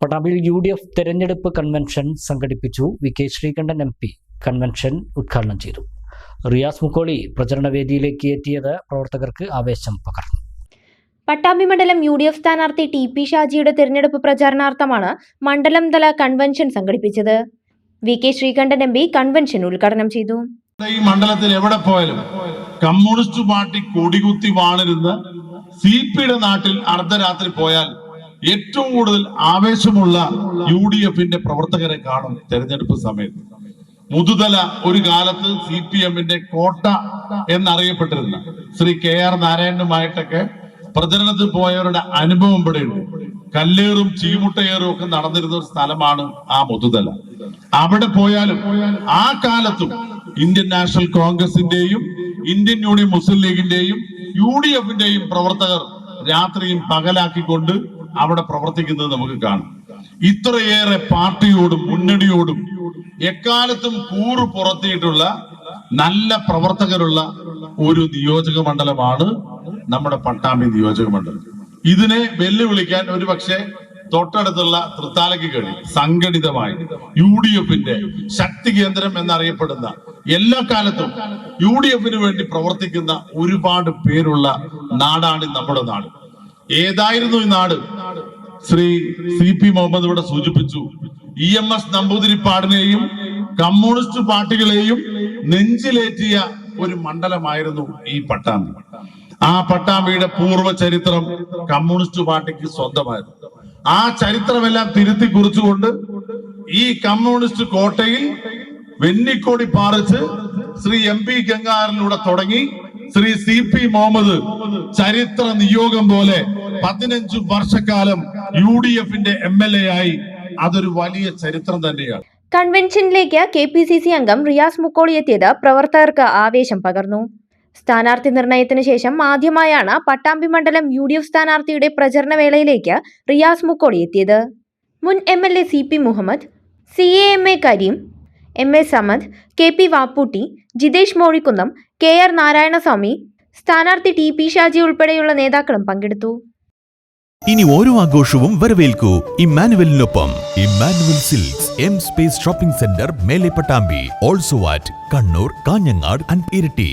പട്ടാമ്പിയിൽ UDF തെരഞ്ഞെടുപ്പ് convention സംഘടിപ്പിച്ചു. VK Sreekandan MP convention ഉദ്ഘാടനം ചെയ്തു. റിയാസ് മുക്കോളി പ്രചരണവേദിയിലേക്ക് എത്തിയത് പ്രവർത്തകർക്ക് ആവേശം പകർന്നു. പട്ടാമ്പി മണ്ഡലം UDF സ്ഥാനാർത്ഥി TP ഷാജിയുടെ തെരഞ്ഞെടുപ്പ് പ്രചാരണാർത്ഥമാണ് മണ്ഡലം തല കൺവെൻഷൻ സംഘടിപ്പിച്ചത്. VK ശ്രീകണ്ഠൻ MP കൺവെൻഷൻ ഉദ്ഘാടനം ചെയ്തു. ഈ മണ്ഡലത്തിൽ എവിടെ പോയാലും കമ്മ്യൂണിസ്റ്റ് പാർട്ടി കൊടികുത്തി വാണിരുന്ന് CP-യുടെ നാട്ടിൽ അർദ്ധരാത്രി പോയാൽ ഏറ്റവും കൂടുതൽ ആവേശമുള്ള UDF-ന്റെ പ്രവർത്തകരെ കാണും. തെരഞ്ഞെടുപ്പ് സമയത്ത് മുതുതല ഒരു കാലത്ത് CPM-ന്റെ കോട്ട എന്നറിയപ്പെട്ടിരുന്ന ശ്രീ KR നാരായണനുമായിട്ടൊക്കെ പ്രചരണത്തിൽ പോയവരുടെ അനുഭവം ഇവിടെയുണ്ട്. കല്ലേറും ചീമുട്ടയേറും ഒക്കെ നടന്നിരുന്ന ഒരു സ്ഥലമാണ് ആ മുതുതല. അവിടെ പോയാലും ആ കാലത്തും ഇന്ത്യൻ നാഷണൽ കോൺഗ്രസിന്റെയും ഇന്ത്യൻ യൂണിയൻ മുസ്ലിം ലീഗിന്റെയും UDF-ന്റെയും പ്രവർത്തകർ രാത്രിയും പകലാക്കിക്കൊണ്ട് അവിടെ പ്രവർത്തിക്കുന്നത് നമുക്ക് കാണാം. ഇത്രയേറെ പാർട്ടിയോടും മുന്നണിയോടും എക്കാലത്തും കൂറ് പുറത്തിയിട്ടുള്ള നല്ല പ്രവർത്തകരുള്ള ഒരു നിയോജക മണ്ഡലമാണ് നമ്മുടെ പട്ടാമ്പി നിയോജക മണ്ഡലം. ഇതിനെ വെല്ലുവിളിക്കാൻ ഒരുപക്ഷെ തൊട്ടടുത്തുള്ള തൃത്താലയ്ക്ക് കഴിയും. സംഘടിതമായി UDF-ന്റെ ശക്തി കേന്ദ്രം എന്നറിയപ്പെടുന്ന എല്ലാ കാലത്തും UDF-ന് വേണ്ടി പ്രവർത്തിക്കുന്ന ഒരുപാട് പേരുള്ള നാടാണ് നമ്മുടെ നാട്. ഏതായിരുന്നു ഈ നാട്? ശ്രീ CP മുഹമ്മദ് ഇവിടെ സൂചിപ്പിച്ചു. EMS നമ്പൂതിരിപ്പാടിനെയും കമ്മ്യൂണിസ്റ്റ് പാർട്ടികളെയും നെഞ്ചിലേറ്റിയ ഒരു മണ്ഡലമായിരുന്നു ഈ പട്ടാമ്പി. ആ പട്ടാമ്പിയുടെ പൂർവ്വ ചരിത്രം കമ്മ്യൂണിസ്റ്റ് പാർട്ടിക്ക് സ്വന്തമായിരുന്നു. ആ ചരിത്രമെല്ലാം തിരുത്തി കുറിച്ചുകൊണ്ട് ഈ കമ്മ്യൂണിസ്റ്റ് കോട്ടയിൽ വെന്നിക്കോടി പാറിച്ച് ശ്രീ MP ഗംഗാറിലൂടെ തുടങ്ങി ശ്രീ CP മുഹമ്മദ് ചരിത്ര നിയോഗം പോലെ 15 വർഷക്കാലം UDF-ന്റെ MLA ആയി. അതൊരു വലിയ ചരിത്രം തന്നെയാണ്. കൺവെൻഷനിലേക്ക് KPCC അംഗം റിയാസ് മുക്കോളി എത്തിയത് പ്രവർത്തകർക്ക് ആവേശം പകർന്നു. സ്ഥാനാർത്ഥി നിർണയത്തിന് ശേഷം ആദ്യമായാണ് പട്ടാമ്പി മണ്ഡലം UDF സ്ഥാനാർത്ഥിയുടെ പ്രചരണ വേളയിലേക്ക് റിയാസ് മുക്കോളി എത്തിയത്. മുൻ MLA CP Muhammad, CAMA Kareem, MA Samad, KP Vapputty, Jithesh Mozhikkunnam, KR Narayanaswamy, സ്ഥാനാർത്ഥി TP ഷാജി ഉൾപ്പെടെയുള്ള നേതാക്കളും പങ്കെടുത്തു. ഇനി ഓരോ ആഘോഷവും വരവേൽക്കൂ ഇമ്മാനുവലിനൊപ്പം. Emmanuel Silks M Space shopping centre, മേലെ Pattambi, also at Kannur, Kanhangad and Iritty.